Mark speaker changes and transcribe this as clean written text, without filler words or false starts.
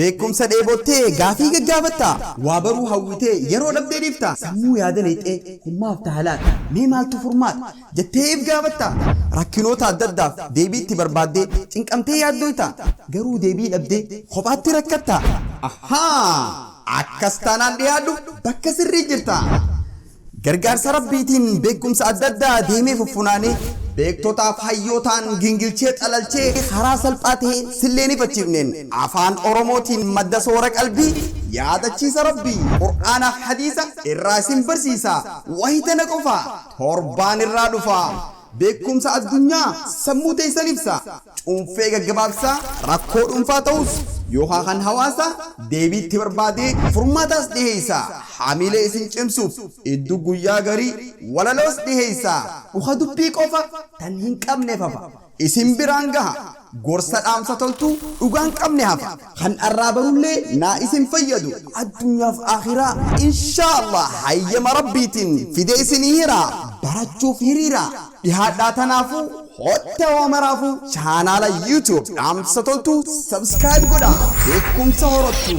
Speaker 1: beekumsa dheebottee gaafii gaggaafatta waa baruu hawwitee yeroo dhabdee dhiifta sammuu yaada leexee hummaaf taalaat mee maaltu furmaata jettee if gaafatta rakkinoota adda addaaf deebii itti barbaaddee cinqamtee yaaddoyta garuu deebii dhabdee kophaatti rakkatta akkas taanaan dhiyaadhu bakka sirrii jirta gargaarsa rabbiitiin beekumsa adda addaa deemee fuffunaanee beektotaaf hayyootaan gingilchee xalalchee karaa salphaa ta'e silleen ifachiifneen afaan oromootiin madda soora qalbii yaadachiisa rabbii qur'aanaaf hadiisa irraa isin barsiisa wahitana qofa torbaan irraa dhufa beekumsa addunyaa sammuu teessan ibsa cuunfee gaggabaabsaa rakkoo dhuunfaa ta'us yookaan kan hawaasa deebiitti barbaadee furmaataas dhiheessa hamilee isin cimsuuf iddoo guyyaa garii walaloos dhiheessa dhuka dubbii qofa tan hin qabneef hafa isin biraan gaha gorsa dhaamsa toltuu dhugaan qabne hafa kan arraa barullee naa isin fayyadu addunyaaf akhiraa inshaallah hayyama rabbiitiin fide isinii hira barachuuf hiriira dhihaadhaa tanaafuu hotta wamaraafu chaanaala YouTube Dhaamsa Toltuu subscribe godha beekumsa horattu